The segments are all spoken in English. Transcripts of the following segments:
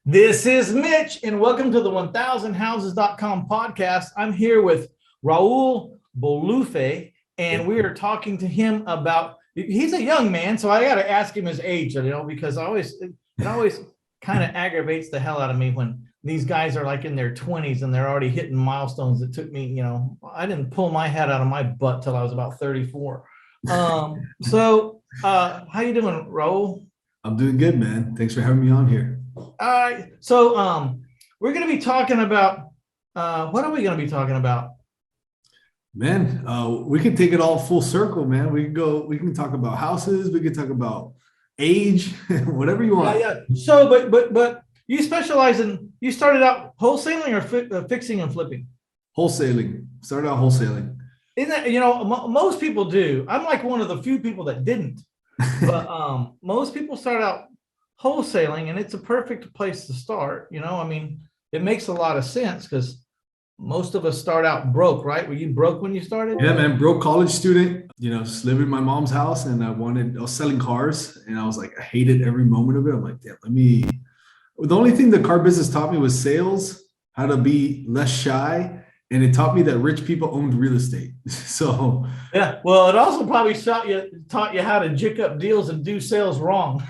This is Mitch, and welcome to the 1000houses.com podcast. I'm here with Raul Bolufe, and we are talking to him about, he's a young man, so I got to ask him his age, because it always kind of aggravates the hell out of me when these guys are like in their 20s and they're already hitting milestones that took me, I didn't pull my head out of my butt till I was about 34. How you doing, Raul? I'm doing good, man. Thanks for having me on here. All right. So we're going to be talking about what are we going to be talking about? Man, we can take it all full circle, man. We can talk about houses, we can talk about age, whatever you want. Yeah. So, but you you started out wholesaling or fixing and flipping? Wholesaling. Started out wholesaling. Isn't that, most people do. I'm like one of the few people that didn't. But most people start out wholesaling, and it's a perfect place to start. It makes a lot of sense because most of us start out broke, right? Were you broke when you started? Yeah, man, broke college student, just living in my mom's house, and I was selling cars, and I was like, I hated every moment of it. I'm like, damn, the only thing the car business taught me was sales, how to be less shy. And it taught me that rich people owned real estate. So yeah, well, it also probably taught you how to jick up deals and do sales wrong.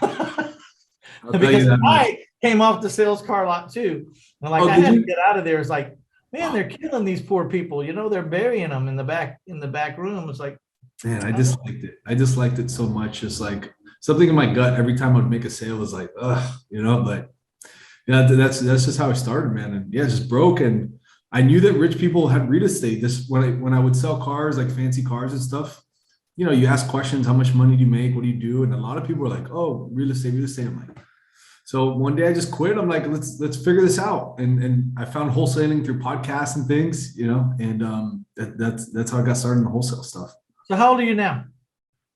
Because I came off the sales car lot too. And I had to get out of there. It's like, man, they're killing these poor people. They're burying them in the back room. It's like, man, I disliked it. I disliked it so much. It's like something in my gut every time I would make a sale was like, but yeah, that's just how I started, man. And yeah, just broke. And I knew that rich people had real estate. This when I would sell cars, like fancy cars and stuff, you ask questions, how much money do you make? What do you do? And a lot of people were like, oh, real estate. I'm like, so one day I just quit. I'm like, let's figure this out. And I found wholesaling through podcasts and things, and that's how I got started in the wholesale stuff. So how old are you now?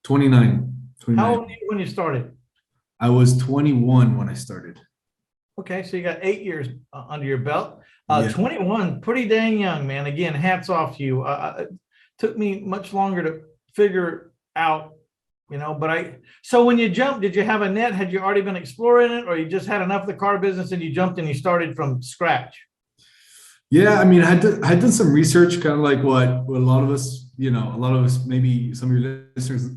29. How old were you when you started? I was 21 when I started. Okay, so you got 8 years under your belt. Yeah. 21, pretty dang young, man. Again, hats off to you. It took me much longer to figure out, so when you jumped, did you have a net? Had you already been exploring it, or you just had enough of the car business and you jumped and you started from scratch? Yeah, I mean, I had done some research, kind of like what a lot of us, maybe some of your listeners,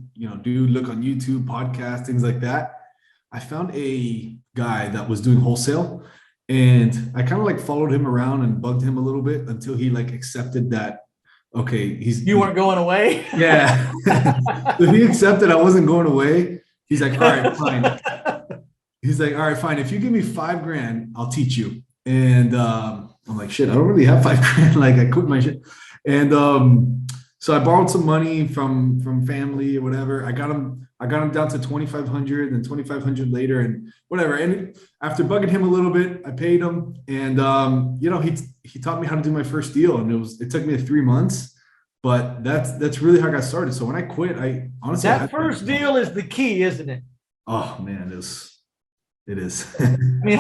do look on YouTube, podcasts, things like that. I found a guy that was doing wholesale, and I kind of like followed him around and bugged him a little bit until he like accepted that, okay, you weren't going away. Yeah. So he accepted I wasn't going away. He's like, all right, fine. He's like, all right, fine. If you give me $5,000, I'll teach you. And I'm like, shit, I don't really have $5,000. Like I quit my shit. And so I borrowed some money from family or whatever. I got him down to 2,500 and 2,500 later and whatever. And after bugging him a little bit, I paid him. And, he taught me how to do my first deal. And it took me 3 months, but that's really how I got started. So when I quit, I honestly, that first deal is the key, isn't it? Oh man, it is. I mean,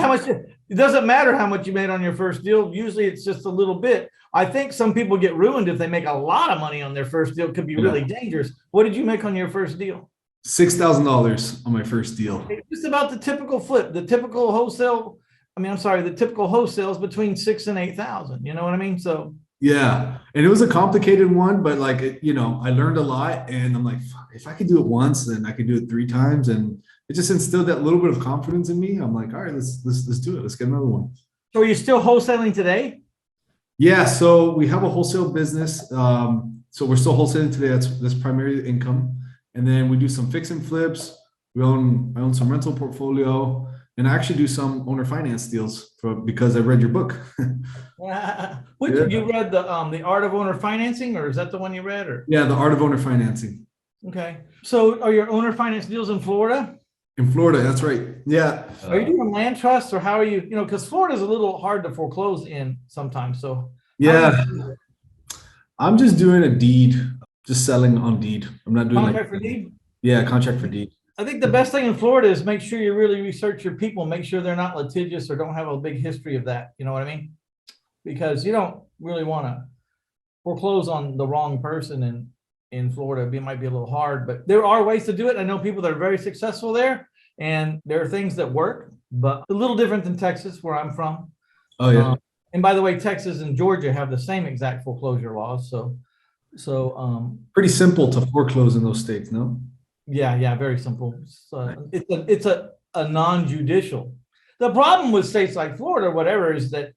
it doesn't matter how much you made on your first deal. Usually it's just a little bit. I think some people get ruined if they make a lot of money on their first deal. It could be really dangerous. What did you make on your first deal? $6,000 on my first deal. It's just about the typical flip. The typical wholesale. The typical wholesale is between 6,000 and 8,000. You know what I mean? So yeah, and it was a complicated one, but like I learned a lot, and I'm like, if I could do it once, then I could do it 3 times, and it just instilled that little bit of confidence in me. I'm like, all right, let's do it. Let's get another one. So are you still wholesaling today? Yeah, so we have a wholesale business. So we're still wholesaling today. That's primarily the income. And then we do some fix and flips. I own some rental portfolio, and I actually do some owner finance deals because I read your book. You read the Art of Owner Financing, or is that the one you read? Or yeah, the Art of Owner Financing. Okay. So are your owner finance deals in Florida? In Florida, that's right. Yeah. Are you doing land trusts, or how are you? Because Florida is a little hard to foreclose in sometimes. So yeah, I'm just doing a deed, just selling on deed. I'm not doing contract for deed. Yeah, contract for deed. I think the best thing in Florida is make sure you really research your people, make sure they're not litigious or don't have a big history of that. You know what I mean? Because you don't really want to foreclose on the wrong person in Florida. It might be a little hard, but there are ways to do it. I know people that are very successful there, And there are things that work, but a little different than Texas, where I'm from. Oh yeah. And by the way, Texas and Georgia have the same exact foreclosure laws. So Pretty simple to foreclose in those states, no? yeah, very simple. So it's a non-judicial. The problem with states like Florida or whatever is that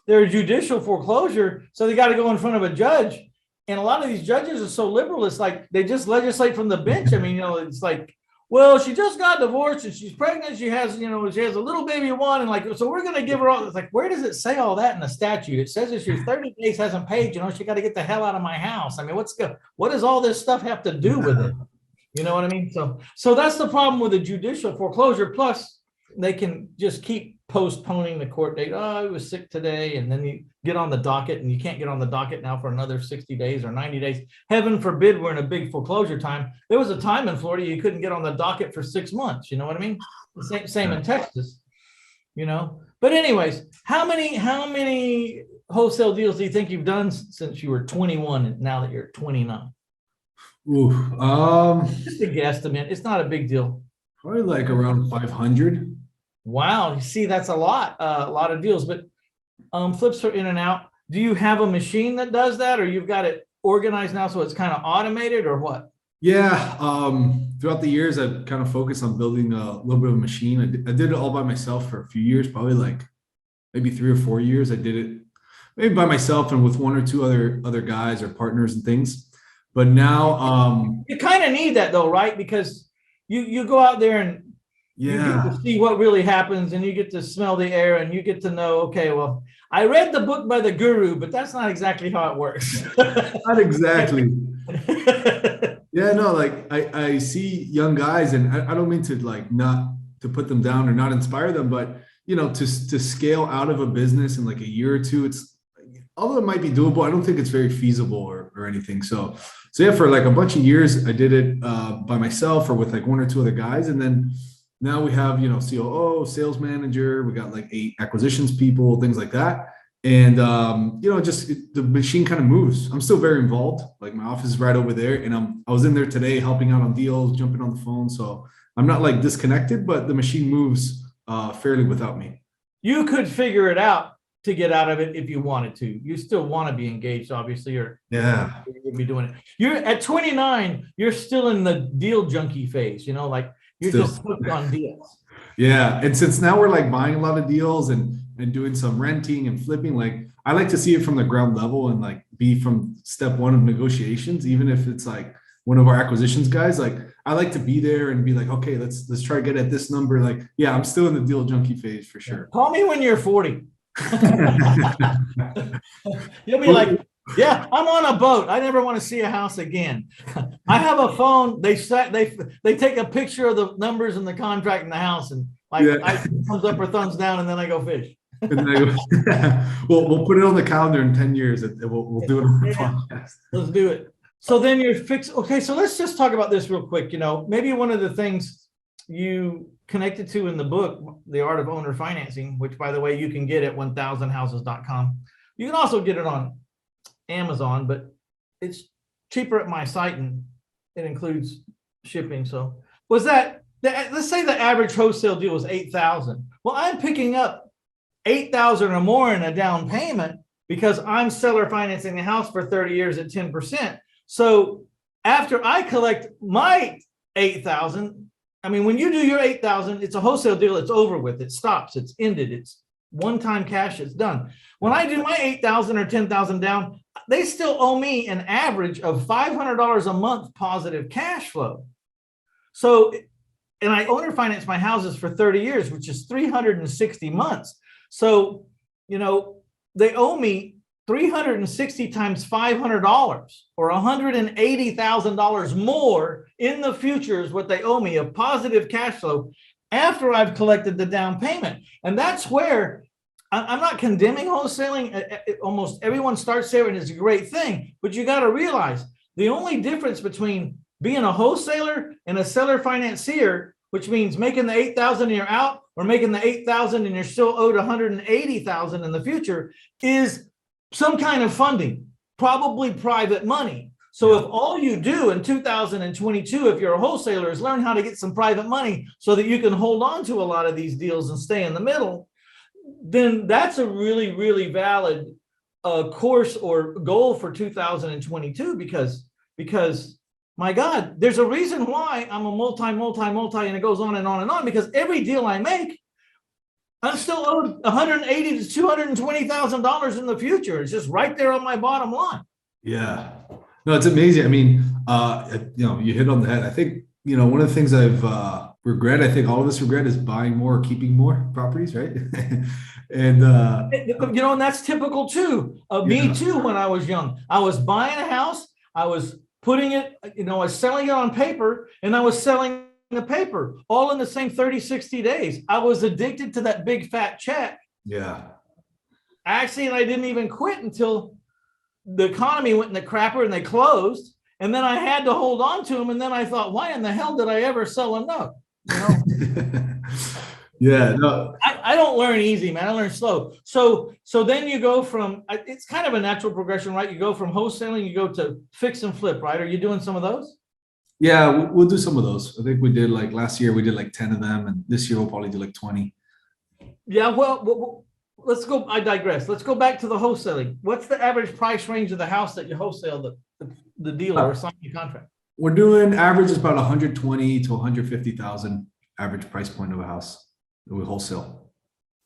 they're a judicial foreclosure, so they got to go in front of a judge. And a lot of these judges are so liberal, it's like they just legislate from the bench. I mean, it's like, well, she just got divorced and she's pregnant. She has a little baby one, and like, so we're going to give her all. It's like, where does it say all that in the statute? It says if she's 30 days hasn't paid, she got to get the hell out of my house. I mean, what does all this stuff have to do with it? You know what I mean? So that's the problem with a judicial foreclosure. Plus, they can just keep postponing the court date. Oh, I was sick today. And then you get on the docket, and you can't get on the docket now for another 60 days or 90 days. Heaven forbid we're in a big foreclosure time. There was a time in Florida you couldn't get on the docket for 6 months. You know what I mean? The same in Texas, But anyways, how many wholesale deals do you think you've done since you were 21 and now that you're 29? Ooh, Just a guesstimate. It's not a big deal. probably like around 500. Wow, you see, that's a lot of deals. But flips are in and out. Do you have a machine that does that, or you've got it organized now so it's kind of automated, or what? Yeah. Throughout the years, I've kind of focused on building a little bit of a machine. I did it all by myself for a few years, probably like maybe 3 or 4 years. I did it maybe by myself and with 1 or 2 other guys or partners and things. But now, you kind of need that though, right? Because you go out there and you get to see what really happens, and you get to smell the air, and you get to know, okay, well, I read the book by the guru, but that's not exactly how it works. Not exactly. Yeah, no, like I see young guys, and I don't mean to like not to put them down or not inspire them, but to scale out of a business in like a year or two, it's although it might be doable, I don't think it's very feasible or anything. So yeah, for like a bunch of years, I did it by myself or with like 1 or 2 other guys, and then now we have COO, sales manager, we got like 8 acquisitions people, things like that. And the machine kind of moves. I'm still very involved. Like my office is right over there, and I was in there today helping out on deals, jumping on the phone. So I'm not like disconnected, but the machine moves fairly without me. You could figure it out to get out of it if you wanted to. You still want to be engaged, obviously, or yeah, you'd be doing it. You're at 29, you're still in the deal junkie phase, like you're still just hooked on deals. Yeah. And since now we're like buying a lot of deals and doing some renting and flipping, like I like to see it from the ground level and like be from step 1 of negotiations, even if it's like one of our acquisitions guys. Like I like to be there and be like, okay, let's try to get at this number. Like, yeah, I'm still in the deal junkie phase for sure. Call me when you're 40. You'll be like, yeah, I'm on a boat. I never want to see a house again. I have a phone. They take a picture of the numbers in the contract in the house, and I thumbs up or thumbs down, and then I go fish. And then I go, we'll put it on the calendar in 10 years. We'll do it on the podcast. Let's do it. So then you're fixed. Okay, so let's just talk about this real quick. Maybe one of the things you connected to in the book, The Art of Owner Financing, which, by the way, you can get at 1000houses.com. You can also get it on Amazon, but it's cheaper at my site, and it includes shipping. So was that, let's say the average wholesale deal was 8,000. Well, I'm picking up 8,000 or more in a down payment because I'm seller financing the house for 30 years at 10%. So after I collect my 8,000, I mean, when you do your 8,000, it's a wholesale deal. It's over with. It stops. It's ended. It's one-time cash. It's done. When I do my 8,000 or 10,000 down, they still owe me an average of $500 a month positive cash flow. So, and I owner finance my houses for 30 years, which is 360 months. So, they owe me 360 times $500 or $180,000 more in the future is what they owe me of positive cash flow after I've collected the down payment. And that's where I'm not condemning wholesaling. Almost everyone starts there, and it's a great thing, but you got to realize the only difference between being a wholesaler and a seller financier, which means making the 8,000 and you're out, or making the 8,000 and you're still owed 180,000 in the future, is some kind of funding, probably private money. So Yeah. if all you do in 2022, if you're a wholesaler, is learn how to get some private money so that you can hold on to a lot of these deals and stay in the middle, then that's a really, really valid course or goal for 2022, because my God, there's a reason why I'm a multi, and it goes on and on and on, because every deal I make, I'm still owed $180,000 to $220,000 in the future. It's just right there on my bottom line. Yeah. No, it's amazing. I mean, you hit on the head. I think, one of the things I've regret, I think all of us regret, is buying more, keeping more properties, right? And and that's typical too. Me too. When I was young, I was buying a house, I was putting it, I was selling it on paper, and I was selling the paper all in the same 30, 60 days. I was addicted to that big fat check. yeah. Actually, and I didn't even quit until the economy went in the crapper and they closed. And then I had to hold on to them. And then I thought, why in the hell did I ever sell a note? Yeah. No. I don't learn easy, man. I learn slow. So then you go from, it's kind of a natural progression, right? You go from wholesaling, you go to fix and flip, right? Are you doing some of those? Yeah, we'll do some of those. I think we did, like, last year we did like 10 of them, and this year we'll probably do like 20. Yeah, well, let's go. I digress. Let's go back to the wholesaling. What's the average price range of the house that you wholesale the dealer or sign your contract? We're doing average is about 120 to 150,000 average price point of a house that we wholesale.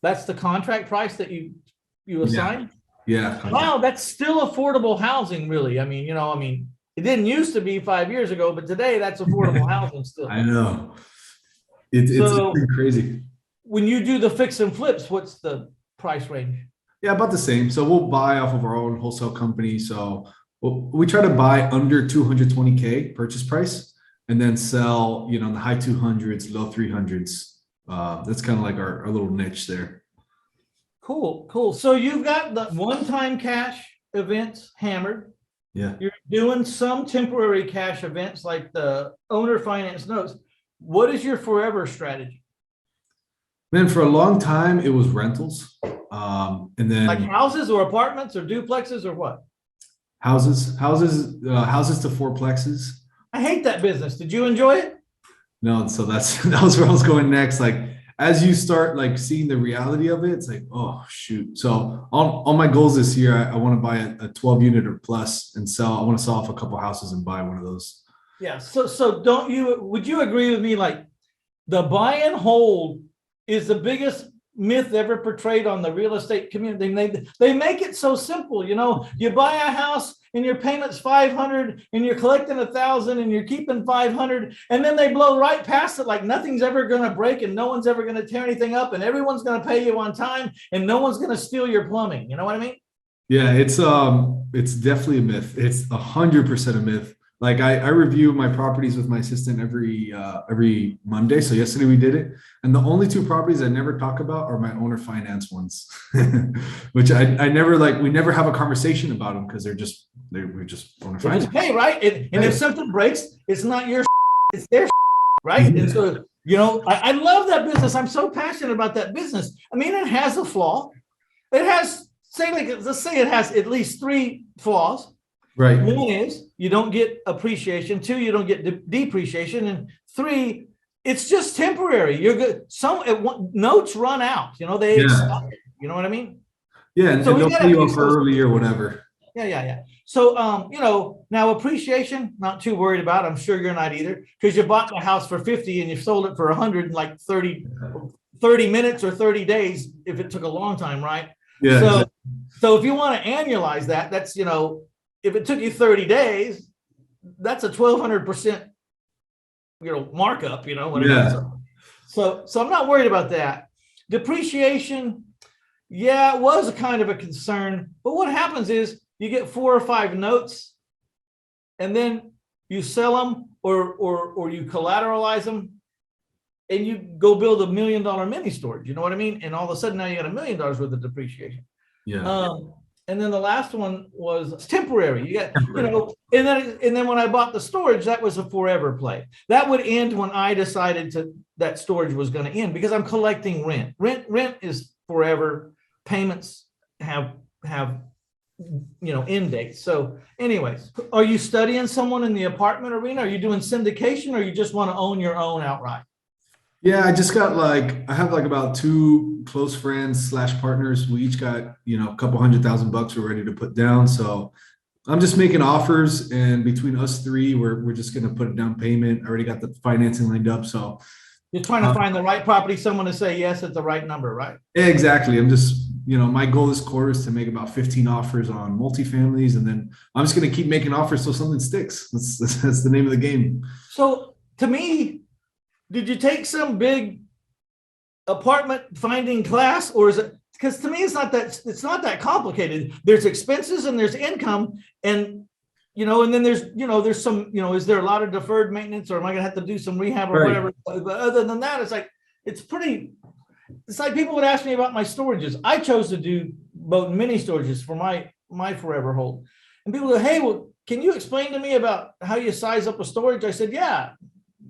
That's the contract price that you assign? Yeah. Wow, that's still affordable housing, really. I mean, it didn't used to be 5 years ago, but today that's affordable housing still. I know. It's been crazy. When you do the fix and flips, what's the price range? Yeah, about the same. So we'll buy off of our own wholesale company. So we try to buy under 220K purchase price, and then sell, in the high 200s, low 300s. That's kind of like our little niche there. Cool. So you've got the one-time cash events hammered. Yeah. You're doing some temporary cash events like the owner finance notes. What is your forever strategy? Man, for a long time it was rentals, and then Like houses or apartments or duplexes or what? houses to fourplexes. I hate that business. Did you enjoy it? No, so that was where I was going next. Like, as you start like seeing the reality of it, it's like, oh shoot. So on my goals this year, I want to buy a 12 unit or plus and sell. I want to sell off a couple houses and buy one of those. Yeah. So would you agree with me? Like, the buy and hold is the biggest myth ever portrayed on the real estate community. They make it so simple. You buy a house and your payment's 500 and you're collecting 1,000 and you're keeping 500, and then they blow right past it like nothing's ever going to break and no one's ever going to tear anything up and everyone's going to pay you on time and no one's going to steal your plumbing. You know what I mean? Yeah, it's definitely a myth. It's 100% a myth. Like, I review my properties with my assistant every Monday. So yesterday we did it. And the only two properties I never talk about are my owner finance ones, which I never, we never have a conversation about them because we're just owner finance. Hey, right? And if something breaks, it's not your, it's their, right? And so, I love that business. I'm so passionate about that business. I mean, it has a flaw. It has, let's say it has at least 3 flaws. Right. One is you don't get appreciation. 2, you don't get depreciation. And 3, it's just temporary. You're good. Notes run out. They expire. You know what I mean? Yeah, and so they'll pay you off early or whatever. Yeah. So now appreciation, not too worried about. I'm sure you're not either, because you bought the house for 50 and you sold it for 100 in like 30 minutes or 30 days if it took a long time, right? Yeah. So if you want to annualize that, that's if it took you 30 days, that's a 1,200% markup, Yeah. So I'm not worried about that. Depreciation, yeah, it was a kind of a concern, but what happens is you get 4 or 5 notes and then you sell them or you collateralize them and you go build $1 million mini storage. You know what I mean? And all of a sudden now you got $1 million worth of depreciation. Yeah. And then the last one was temporary. You got, and then when I bought the storage, that was a forever play. That would end when I decided that storage was going to end, because I'm collecting rent. Rent is forever. Payments have end dates. So anyways, are you studying someone in the apartment arena? Are you doing syndication, or you just want to own your own outright? Yeah, I just got I have about two close friends slash partners. We each got, a couple $100,000 we're ready to put down. So I'm just making offers, and between us three, we're just gonna put a down payment. I already got the financing lined up. So You're trying to find the right property, someone to say yes at the right number, right? exactly. I'm just, my goal this quarter is to make about 15 offers on multifamilies, and then I'm just gonna keep making offers till something sticks. That's the name of the game. So to me, did you take some big apartment finding class, or is it, because to me it's not that complicated. There's expenses and there's income, and and then there's some, is there a lot of deferred maintenance, or am I gonna have to do some rehab or whatever? But other than that, it's like people would ask me about my storages. I chose to do boat and mini storages for my forever hold. And people go, hey, well, can you explain to me about how you size up a storage? I said, yeah,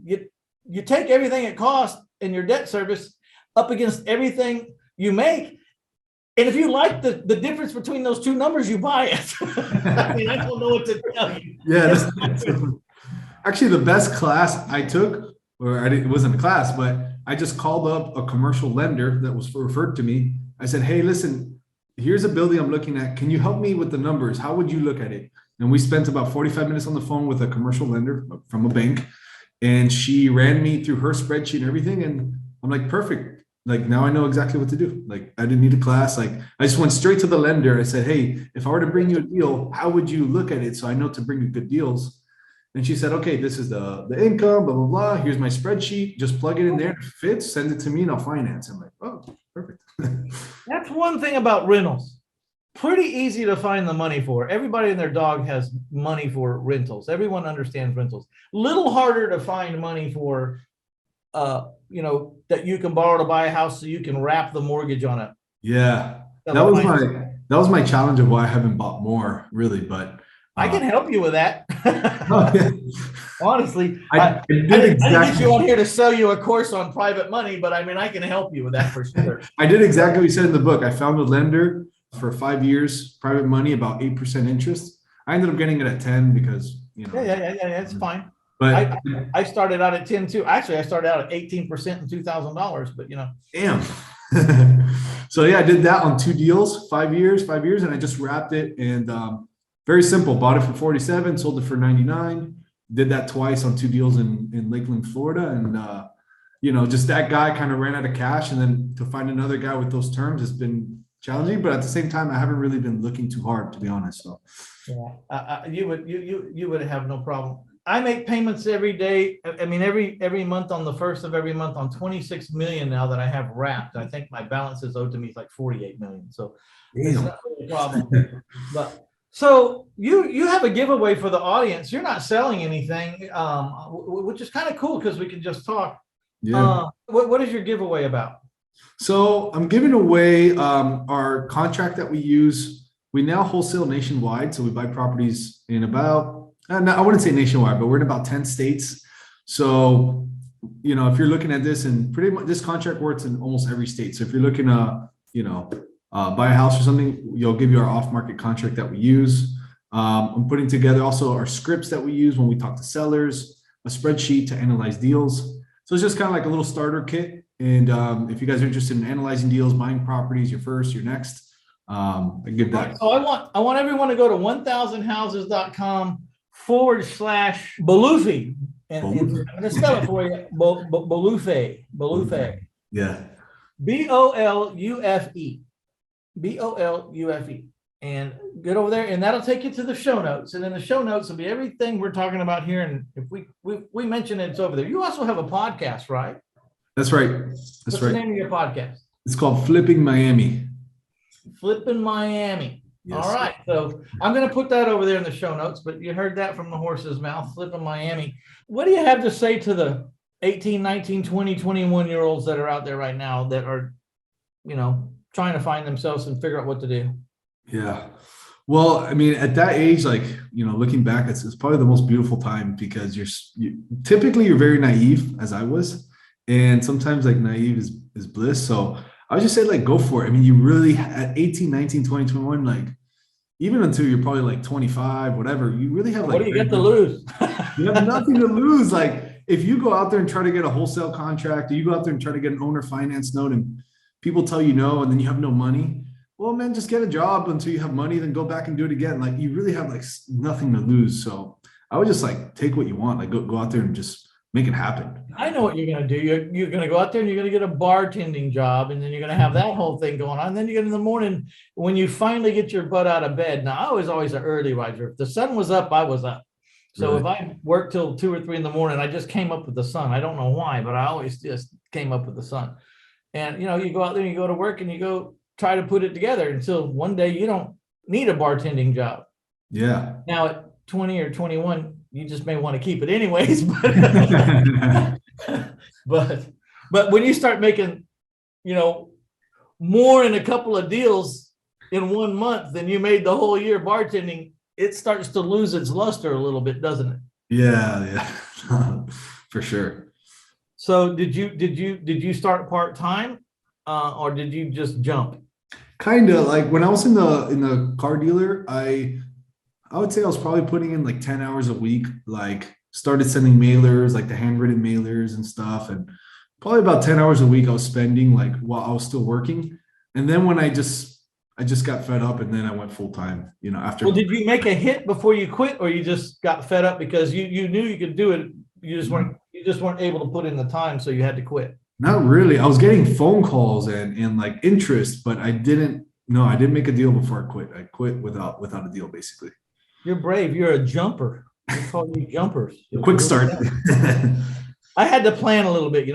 you take everything it costs and your debt service up against everything you make. And if you like the difference between those two numbers, you buy it. I mean, I don't know what to tell you. Yeah, that's actually the best class I took, it wasn't a class, but I just called up a commercial lender that was referred to me. I said, hey, listen, here's a building I'm looking at. Can you help me with the numbers? How would you look at it? And we spent about 45 minutes on the phone with a commercial lender from a bank. And she ran me through her spreadsheet and everything. And I'm like, perfect. Like, now I know exactly what to do. Like, I didn't need a class. Like, I just went straight to the lender. I said, hey, if I were to bring you a deal, how would you look at it? So I know to bring you good deals. And she said, okay, this is the income, blah, blah, blah. Here's my spreadsheet. Just plug it in there. If it fits, send it to me and I'll finance. I'm like, oh, perfect. That's one thing about rentals. Pretty easy to find the money for. Everybody and their dog has money for rentals. Everyone understands rentals. Little harder to find money for, that you can borrow to buy a house so you can wrap the mortgage on it. Yeah, that was my challenge of why I haven't bought more, really. But I can help you with that. Oh, yeah. Honestly, I didn't get you on here to sell you a course on private money, but I mean, I can help you with that for sure. I did exactly what you said in the book. I found a lender for 5 years, private money, about 8% interest. I ended up getting it at 10 because, Yeah, that's fine. But I started out at 10 too. Actually, I started out at 18% and $2,000, but Damn. So yeah, I did that on 2 deals, 5 years, and I just wrapped it. And very simple. Bought it for 47, sold it for 99. Did that twice on 2 deals in Lakeland, Florida. And just that guy kind of ran out of cash. And then to find another guy with those terms has been challenging, but at the same time, I haven't really been looking too hard, to be honest. So yeah, you would have no problem. I make payments every day. I mean, every month on the first of every month on 26 million now that I have wrapped. I think my balance is owed to me is like 48 million. So it's not really a problem. But so you have a giveaway for the audience. You're not selling anything, which is kind of cool because we can just talk. Yeah. What is your giveaway about? So I'm giving away our contract that we use. We now wholesale nationwide. So we buy properties in about, I wouldn't say nationwide, but we're in about 10 states. So, if you're looking at this, and pretty much this contract works in almost every state. So if you're looking to, buy a house or something, you'll give you our off-market contract that we use. I'm putting together also our scripts that we use when we talk to sellers, a spreadsheet to analyze deals. So it's just kind of like a little starter kit. And if you guys are interested in analyzing deals, buying properties, your first, your next, I give that. So I want everyone to go to 1000houses.com/Bolufe. And I'm going to spell it for you. Bolufe. Yeah. Bolufe. Bolufe. And get over there, and that'll take you to the show notes. And in the show notes will be everything we're talking about here. And if we mention it, it's over there. You also have a podcast, right? That's right. What's the name of your podcast? It's called Flipping Miami. Flipping Miami. Yes. All right. So I'm going to put that over there in the show notes, but you heard that from the horse's mouth, Flipping Miami. What do you have to say to the 18, 19, 20, 21-year-olds that are out there right now that are, trying to find themselves and figure out what to do? Yeah. Well, I mean, at that age, looking back, it's probably the most beautiful time because typically you're very naive, as I was. And sometimes naive is bliss. So I would just say go for it. I mean, you really at 18, 19, 20, 21, even until you're probably like 25, whatever, you really have What like do you get to lose? you have nothing to lose. Like if you go out there and try to get a wholesale contract, or you go out there and try to get an owner finance note and people tell you no, and then you have no money. Well, man, just get a job until you have money, then go back and do it again. Like you really have like nothing to lose. So I would just like take what you want, like go out there and just make it happen. I know what you're going to do. You're going to go out there and you're going to get a bartending job, and then you're going to have that whole thing going on. And then you get in the morning when you finally get your butt out of bed. Now, I was always an early riser. If the sun was up, I was up. So if I worked till 2 or 3 in the morning, I just came up with the sun. I don't know why, but I always just came up with the sun. And, you go out there and you go to work and you go try to put it together until one day you don't need a bartending job. Yeah. Now at 20 or 21, you just may want to keep it anyways. But when you start making, more in a couple of deals in 1 month than you made the whole year bartending, it starts to lose its luster a little bit, doesn't it? Yeah, for sure. So did you start part-time or did you just jump? Kind of like when I was in the car dealer, I would say I was probably putting in like 10 hours a week, like started sending mailers, like the handwritten mailers and stuff. And probably about 10 hours a week I was spending like while I was still working. And then when I just got fed up and then I went full time, after. Well, did you make a hit before you quit, or you just got fed up because you knew you could do it? You just weren't able to put in the time, so you had to quit. Not really. I was getting phone calls and like interest, but I didn't make a deal before I quit. I quit without a deal, basically. You're brave. You're a jumper. We call you jumpers. Quick start. I had to plan a little bit.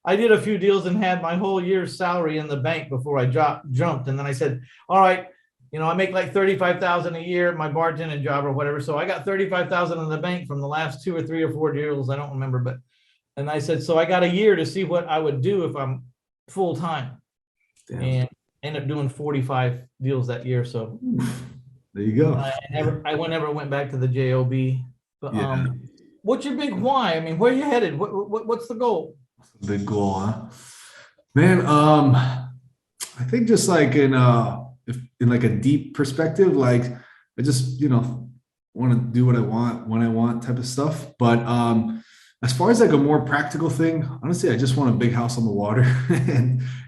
I did a few deals and had my whole year's salary in the bank before I jumped. And then I said, all right, I make like $35,000 a year at my bartending job or whatever. So I got $35,000 in the bank from the last 2 or 3 or 4 deals. I don't remember, and I said, so I got a year to see what I would do if I'm full time. And ended up doing 45 deals that year. So there you go. I never went back to the job. But what's your big why? I mean, where are you headed? What's the goal? Big goal, huh? Man, I think just like in like a deep perspective, like I just want to do what I want when I want type of stuff. But as far as like a more practical thing, honestly, I just want a big house on the water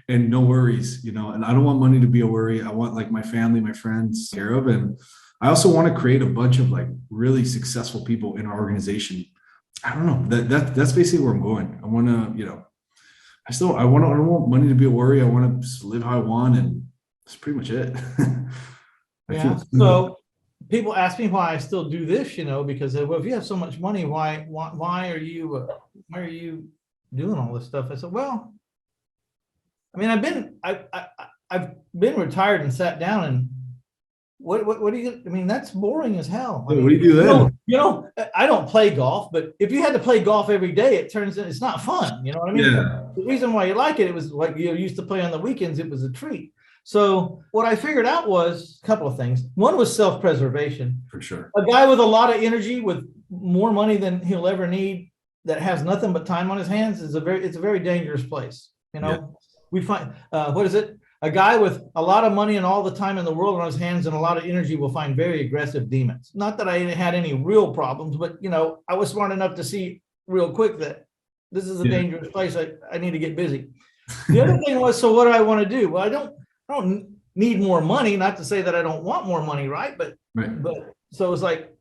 and no worries, and I don't want money to be a worry. I want like my family, my friends care of, and I also want to create a bunch of like really successful people in our organization. I don't know, that's basically where I'm going. I want to, I don't want money to be a worry. I want to just live how I want, and that's pretty much it. Yeah. So people ask me why I still do this, because well, if you have so much money, why are you doing all this stuff? I said, well, I mean, I've been retired and sat down, and what do you? I mean, that's boring as hell. I mean, what do you do then? I don't play golf, but if you had to play golf every day, it's not fun. You know what I mean? Yeah. The reason why you like it was like you used to play on the weekends. It was a treat. So what I figured out was a couple of things. One was self-preservation. For sure. A guy with a lot of energy, with more money than he'll ever need, that has nothing but time on his hands, it's a very dangerous place. We find a guy with a lot of money and all the time in the world on his hands and a lot of energy will find very aggressive demons. Not that I had any real problems, but I was smart enough to see real quick that this is a dangerous place. I need to get busy. The other thing was, so what do I want to do? Well, I don't need more money. Not to say that I don't want more money, right? But so it's like,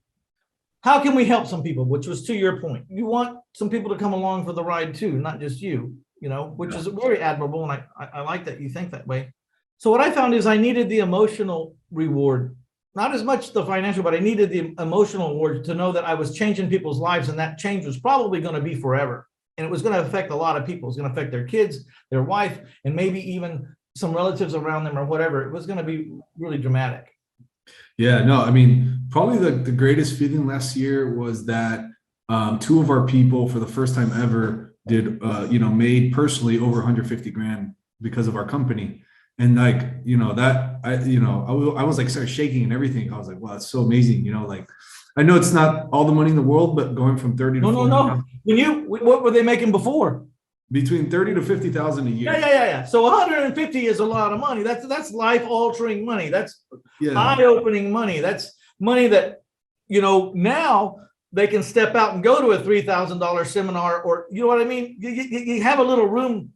how can we help some people? Which was to your point. You want some people to come along for the ride too, not just you. Which is very admirable, and I like that you think that way. So what I found is I needed the emotional reward, not as much the financial, but I needed the emotional reward to know that I was changing people's lives, and that change was probably going to be forever, and it was going to affect a lot of people. It was going to affect their kids, their wife, and maybe even some relatives around them or whatever. It was going to be really dramatic. Yeah, no, I mean, probably the greatest feeling last year was that 2 of our people, for the first time ever, made personally over 150 grand because of our company. And like, I was like, started shaking and everything. I was like, wow, that's so amazing. Like, I know it's not all the money in the world, but going from 30 to 40. No. What were they making before? between 30 to 50,000 a year. Yeah. So 150 is a lot of money. That's life altering money. That's eye opening money. That's money that, now they can step out and go to a $3,000 seminar, or you know what I mean? You have a little room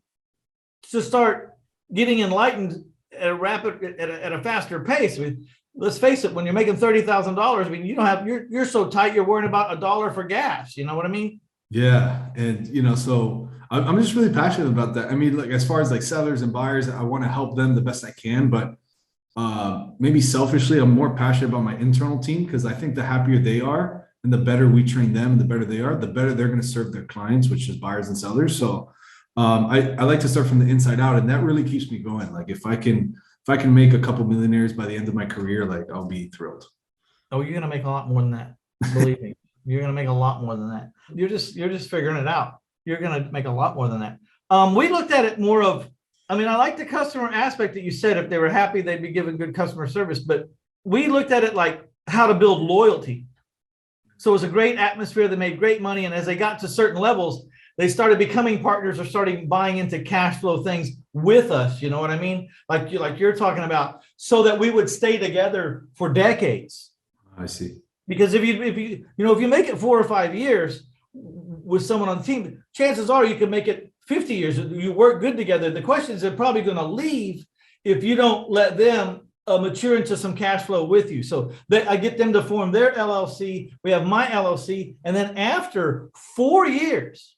to start getting enlightened at a faster pace. I mean, let's face it, when you're making $30,000, I mean, you're so tight, you're worrying about $1 for gas. You know what I mean? Yeah. And, so I'm just really passionate about that. I mean, like, as far as like sellers and buyers, I want to help them the best I can, but maybe selfishly, I'm more passionate about my internal team, because I think the happier they are and the better we train them and the better they are, the better they're going to serve their clients, which is buyers and sellers. So I like to start from the inside out, and that really keeps me going. Like, if I can make a couple millionaires by the end of my career, like, I'll be thrilled. Oh, you're going to make a lot more than that. Believe me, you're going to make a lot more than that. You're just figuring it out. You're going to make a lot more than that. We looked at it more of, I like the customer aspect that you said. If they were happy, they'd be given good customer service. But we looked at it like how to build loyalty. So it was a great atmosphere. They made great money. And as they got to certain levels, they started becoming partners or starting buying into cash flow things with us. You know what I mean? Like you're talking about, so that we would stay together for decades. I see. Because if you make it 4 or 5 years with someone on the team, chances are you can make it 50 years. You work good together. The question is, they're probably going to leave if you don't let them mature into some cash flow with you. So I get them to form their LLC. We have my LLC. And then after 4 years,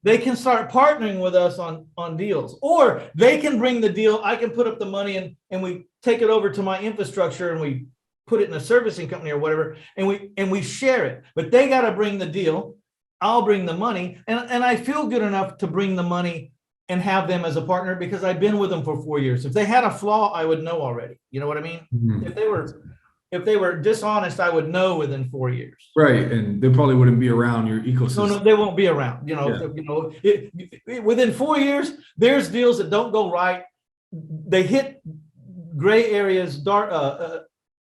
they can start partnering with us on deals, or they can bring the deal. I can put up the money and we take it over to my infrastructure and we put it in a servicing company or whatever. And we share it, but they got to bring the deal. I'll bring the money. And I feel good enough to bring the money and have them as a partner, because I've been with them for 4 years. If they had a flaw, I would know already. You know what I mean? Mm-hmm. If they were dishonest, I would know within 4 years. Right. And they probably wouldn't be around your ecosystem. No, they won't be around. Within 4 years, there's deals that don't go right. They hit gray areas, dark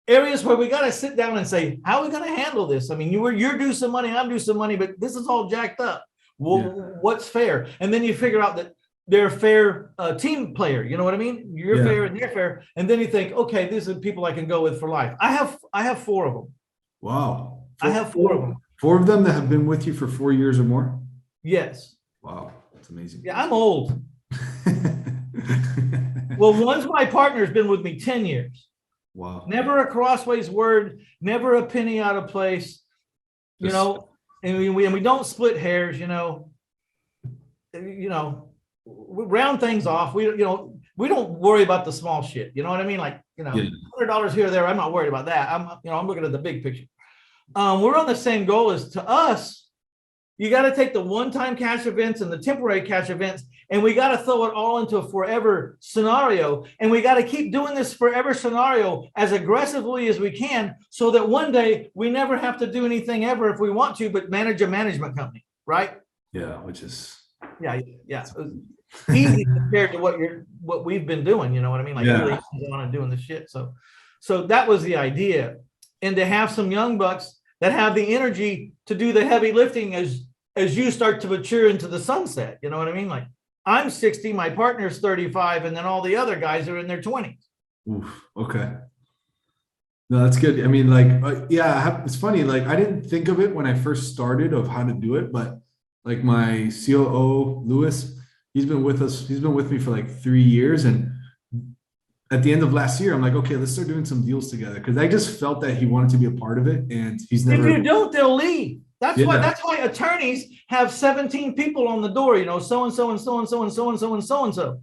areas where we got to sit down and say, how are we going to handle this? I mean, you're due some money, I'm due some money, but this is all jacked up. Well, what's fair? And then you figure out that they're a fair team player. You know what I mean? You're fair and they're fair. And then you think, okay, these are people I can go with for life. I have 4 of them. Wow. I have 4 of them. 4 of them that have been with you for 4 years or more? Yes. Wow. That's amazing. Yeah, I'm old. Well, one's my partner's been with me 10 years. Wow. Never a crossways word, never a penny out of place, and we don't split hairs, we round things off. We don't worry about the small shit. You know what I mean? Like, $100 here or there. I'm not worried about that. I'm looking at the big picture. We're on the same goal. As to us, you got to take the one-time cash events and the temporary cash events, and we got to throw it all into a forever scenario. And we got to keep doing this forever scenario as aggressively as we can, so that one day we never have to do anything ever if we want to, but manage a management company, right? Yeah, which is easy compared to what we've been doing. You know what I mean? Like, really on and doing the shit. So that was the idea, and to have some young bucks that have the energy to do the heavy lifting as you start to mature into the sunset. You know what I mean? Like, I'm 60, my partner's 35, and then all the other guys are in their 20s. Oof, okay. No, that's good. I mean, like, it's funny. Like, I didn't think of it when I first started of how to do it, but like my COO, Lewis, he's been with me for like 3 years. And at the end of last year, I'm like, okay, let's start doing some deals together. Cause I just felt that he wanted to be a part of it, and he's never. If you don't, they'll leave. That's why attorneys have 17 people on the door, so-and-so and so-and-so and so-and-so and so-and-so.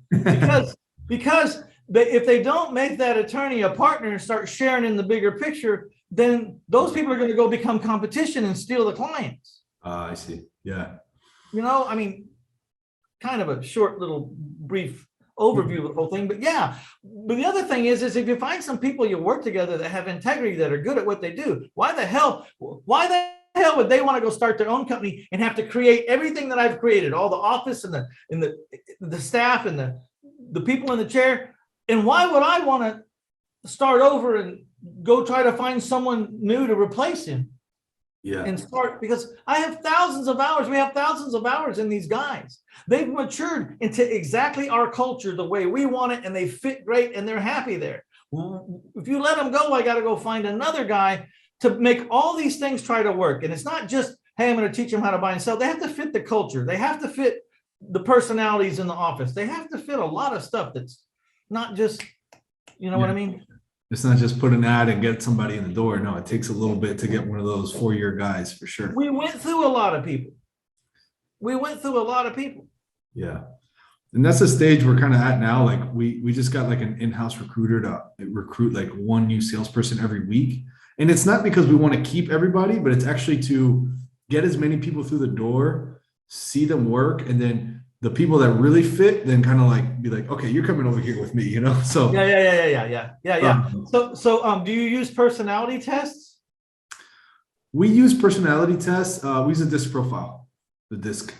Because if they don't make that attorney a partner and start sharing in the bigger picture, then those people are going to go become competition and steal the clients. I see. Yeah. Kind of a short little brief overview of the whole thing. But the other thing is if you find some people you work together that have integrity, that are good at what they do, why the hell would they want to go start their own company and have to create everything that I've created, all the office and the staff and the people in the chair? And why would I want to start over and go try to find someone new to replace him? Yeah. and start, because I have thousands of hours. We have thousands of hours in these guys. They've matured into exactly our culture, the way we want it, and they fit great and they're happy there. If you let them go, I got to go find another guy to make all these things try to work. And it's not just, hey, I'm going to teach them how to buy and sell. They have to fit the culture. They have to fit the personalities in the office. They have to fit a lot of stuff that's not just, you know what I mean? It's not just put an ad and get somebody in the door. No, it takes a little bit to get one of those 4-year guys for sure. We went through a lot of people. Yeah. And that's the stage we're kind of at now. Like we just got like an in-house recruiter to recruit like one new salesperson every week. And it's not because we want to keep everybody, but it's actually to get as many people through the door, see them work, and then the people that really fit, then kind of like be like, okay, you're coming over here with me, you know? So yeah. So do you use personality tests? We use personality tests. We use a disc profile, the disc.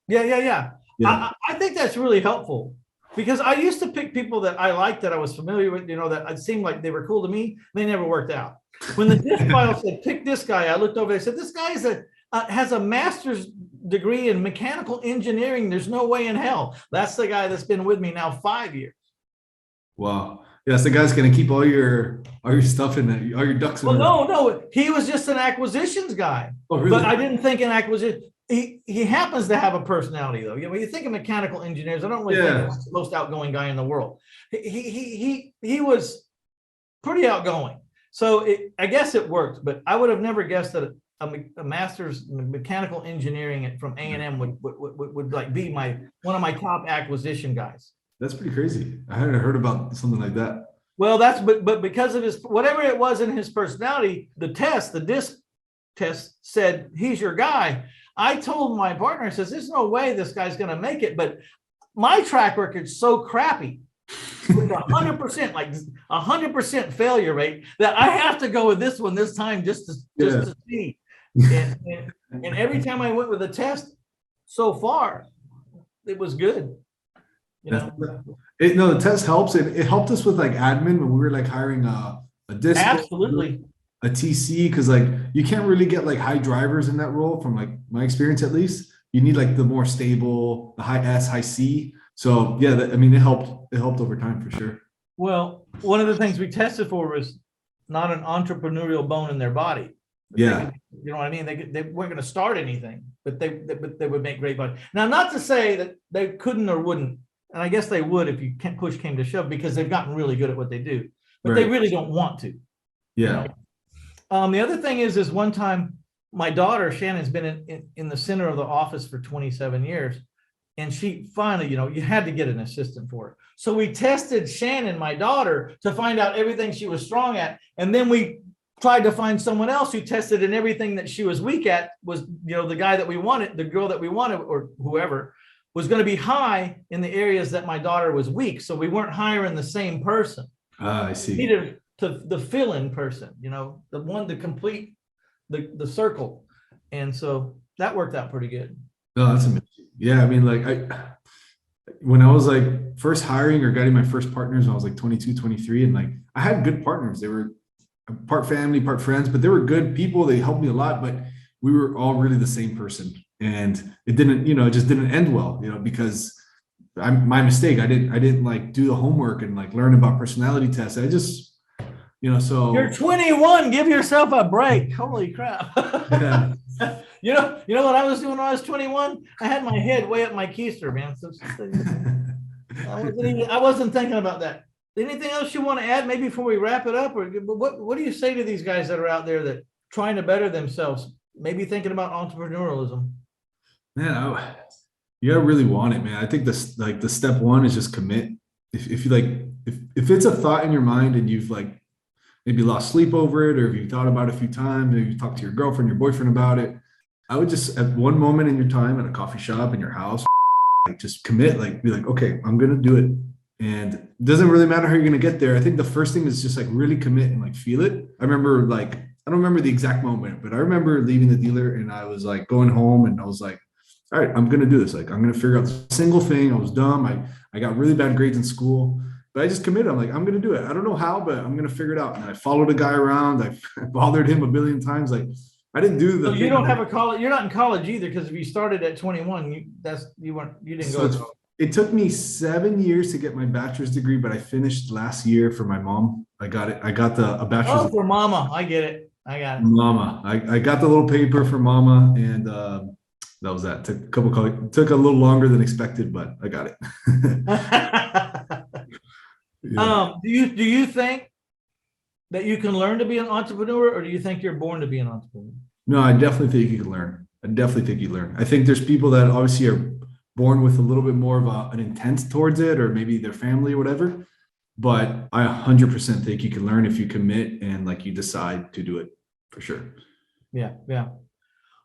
Yeah. I think that's really helpful, because I used to pick people that I liked, that I was familiar with, you know, that it seemed like they were cool to me. They never worked out. When the disc file said, pick this guy, I looked over and said, this guy is has a master's degree in mechanical engineering. There's no way in hell. That's the guy that's been with me now 5 years. Wow. Yes, the guy's gonna keep all your stuff in there, all your ducks in. Well, no, he was just an acquisitions guy. Oh, really? But I didn't think an acquisition. He happens to have a personality, though. When you think of mechanical engineers, I don't really think he's the most outgoing guy in the world. He was pretty outgoing, so I guess it worked. But I would have never guessed that a master's in mechanical engineering from A&M would like be one of my top acquisition guys. That's pretty crazy. I hadn't heard about something like that. Well, but because of his, whatever it was in his personality, the disc test said he's your guy. I told my partner, I says, there's no way this guy's going to make it, but my track record's so crappy with 100%, like 100% failure rate, that I have to go with this one this time just to see. And every time I went with a test so far, it was good. You know? The test helps. It helped us with like admin when we were like hiring a disc. Absolutely. A TC, because like you can't really get like high drivers in that role, from like my experience at least. You need like the more stable, the high S, high C. So yeah, it helped over time for sure. Well, one of the things we tested for was not an entrepreneurial bone in their body. Yeah, you know what I mean? They weren't going to start anything, but they would make great money. Now, not to say that they couldn't or wouldn't, and I guess they would if push came to shove, because they've gotten really good at what they do, but they really don't want to. Yeah. You know? The other thing is one time my daughter Shannon's been in the center of the office for 27 years, and she finally, you had to get an assistant for her. So we tested Shannon, my daughter, to find out everything she was strong at, and then we tried to find someone else who tested in everything that she was weak at. Was the guy that we wanted, the girl that we wanted, or whoever was going to be high in the areas that my daughter was weak. So we weren't hiring the same person. I see. Needed the fill-in person, the one to complete the circle. And so that worked out pretty good. No, that's amazing. Yeah, I mean, like when I was like first hiring or getting my first partners when I was like 22, 23, and like I had good partners. They were part family, part friends, but they were good people. They helped me a lot, but we were all really the same person. And it didn't, it just didn't end well, because my mistake. I didn't like do the homework and like learn about personality tests. I just, so you're 21, give yourself a break. Holy crap. Yeah. You know what I was doing when I was 21? I had my head way up my keister, man. So I wasn't thinking about that. Anything else you want to add maybe before we wrap it up? Or what do you say to these guys that are out there that trying to better themselves, maybe thinking about entrepreneurialism? Man, you gotta really want it, man. I think the step one is just commit. If you if it's a thought in your mind and you've like maybe lost sleep over it, or if you thought about it a few times, maybe you talked to your girlfriend, your boyfriend about it, I would just at one moment in your time at a coffee shop, in your house, like just commit, like be like, okay, I'm gonna do it. And it doesn't really matter how you're gonna get there. I think the first thing is just like really commit and like feel it. I remember I don't remember the exact moment, but I remember leaving the dealer and I was like going home and I was like, all right, I'm gonna do this. Like I'm gonna figure out the single thing. I was dumb. I got really bad grades in school. But I just committed. I'm like, I'm going to do it. I don't know how, but I'm going to figure it out. And I followed a guy around. I bothered him a billion times. Like, I didn't do the So you don't have a college. You're not in college either, because if you started at 21, you didn't go to college. It took me 7 years to get my bachelor's degree, but I finished last year for my mom. I got it. I got a bachelor's. Oh, for mama. I get it. I got it. Mama. I got the little paper for mama, and that was that. Took a little longer than expected, but I got it. Yeah. Do you think that you can learn to be an entrepreneur, or do you think you're born to be an entrepreneur? No, I definitely think you can learn. I definitely think you learn. I think there's people that obviously are born with a little bit more of an intent towards it, or maybe their family or whatever. But I 100% think you can learn if you commit and like you decide to do it, for sure. Yeah.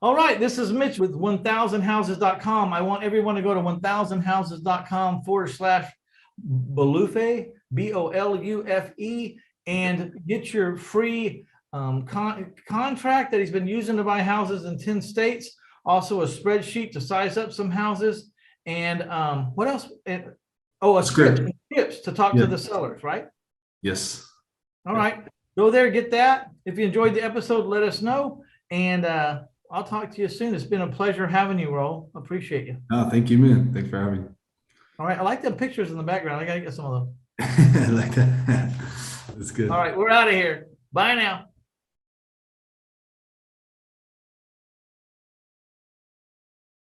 All right. This is Mitch with 1000houses.com. I want everyone to go to 1000houses.com/Bolufe, Bolufe, and get your free contract that he's been using to buy houses in 10 states. Also a spreadsheet to size up some houses. And what else? A script tips to talk to the sellers, right? Yes. All right. Go there, get that. If you enjoyed the episode, let us know. And I'll talk to you soon. It's been a pleasure having you, Raul. Appreciate you. Oh, thank you, man. Thanks for having me. All right. I like the pictures in the background. I got to get some of them. I like that. That's good. All right. We're out of here. Bye now.